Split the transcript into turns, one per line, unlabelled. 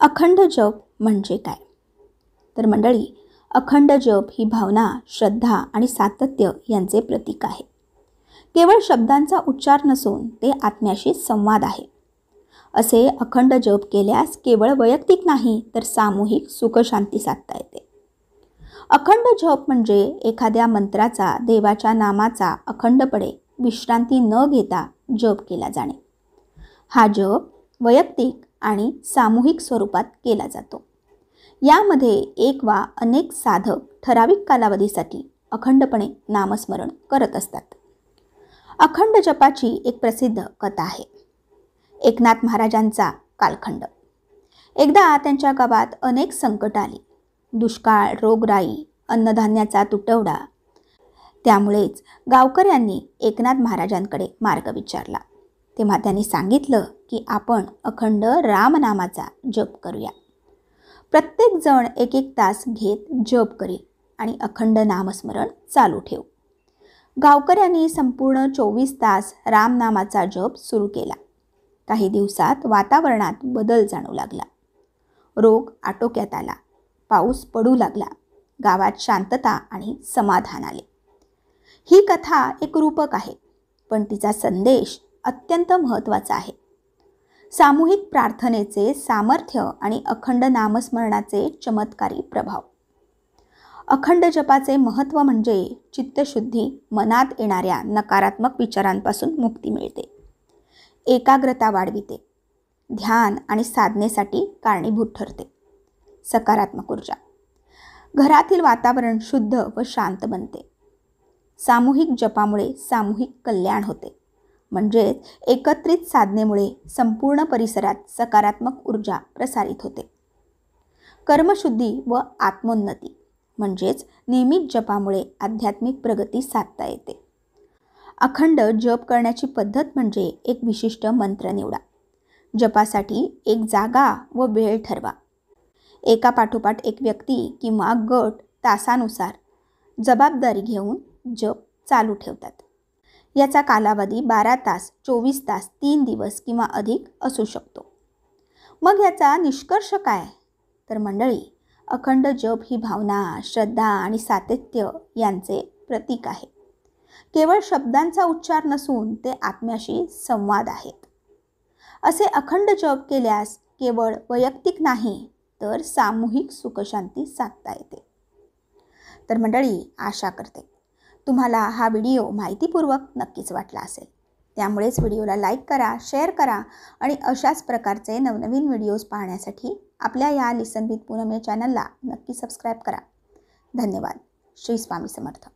अखंड जप म्हणजे काय? तर मंडळी, अखंड जप ही भावना, श्रद्धा आणि सातत्य यांचे प्रतीक आहे. केवळ शब्दांचा उच्चार नसून ते आत्म्याशी संवाद आहे. असे अखंड जप केल्यास केवळ वैयक्तिक नाही तर सामूहिक सुखशांती साधता येते. अखंड जप म्हणजे एखाद्या मंत्राचा, देवाच्या नामाचा अखंडपणे विश्रांती न घेता जप केला जाणे. हा जप वैयक्तिक आणि सामूहिक स्वरूपात केला जातो. यामध्ये एक वा अनेक साधक ठराविक कालावधीसाठी अखंडपणे नामस्मरण करत असतात. अखंड जपाची एक प्रसिद्ध कथा आहे. एकनाथ महाराजांचा कालखंड. एकदा त्यांच्या गावात अनेक संकट आली. दुष्काळ, रोगराई, अन्नधान्याचा तुटवडा. त्यामुळेच गावकऱ्यांनी एकनाथ महाराजांकडे मार्ग विचारला. तेव्हा त्यांनी सांगितलं की आपण अखंड रामनामाचा जप करूया. प्रत्येक जण एक एक तास घेत जप करेल आणि अखंड नामस्मरण चालू ठेवू. गावकऱ्यांनी संपूर्ण 24 तास रामनामाचा जप सुरू केला. काही दिवसात वातावरणात बदल जाणवू लागला. रोग आटोक्यात आला. पाऊस पडू लागला. गावात शांतता आणि समाधान आले. ही कथा एक रूपक आहे, पण तिचा संदेश अत्यंत महत्त्वाचा आहे. सामूहिक प्रार्थनेचे सामर्थ्य आणि अखंड नामस्मरणाचे चमत्कारी प्रभाव. अखंड जपाचे महत्त्व म्हणजे चित्तशुद्धी, मनात येणाऱ्या नकारात्मक विचारांपासून मुक्ती मिळते. एकाग्रता वाढविते. ध्यान आणि साधनेसाठी कारणीभूत ठरते. सकारात्मक ऊर्जा. घरातील वातावरण शुद्ध व शांत बनते. सामूहिक जपामुळे सामूहिक कल्याण होते. म्हणजेच एकत्रित साधनेमुळे संपूर्ण परिसरात सकारात्मक ऊर्जा प्रसारित होते. कर्मशुद्धी व आत्मोन्नती. म्हणजेच नियमित जपामुळे आध्यात्मिक प्रगती साधता येते. अखंड जप करण्याची पद्धत म्हणजे एक विशिष्ट मंत्र निवडा. जपासाठी एक जागा व वेळ ठरवा. एका पाठोपाठ एक व्यक्ती किंवा गट तासानुसार जबाबदारी घेऊन जप चालू ठेवतात. याचा कालावधी 12 तास, 24 तास, 3 दिवस किंवा अधिक असू शकतो. मग याचा निष्कर्ष काय? तर मंडळी, अखंड जप ही भावना, श्रद्धा आणि सातत्य यांचे प्रतीक आहे. केवळ शब्दांचा उच्चार नसून ते आत्म्याशी संवाद आहेत. असे अखंड जप केल्यास केवळ वैयक्तिक नाही तर सामूहिक सुखशांती साधता येते. तर मंडळी, आशा करते तुम्हाला हा व्हिडिओ माहितीपूर्वक नक्कीच वाटला असेल. त्यामुळेच व्हिडिओला लाईक करा, शेअर करा आणि अशाच प्रकारचे नवनवीन व्हिडिओज पाहण्यासाठी आपल्या या लिसन विथ पूनम या चॅनलला नक्की सबस्क्राईब करा. धन्यवाद. श्री स्वामी समर्थ.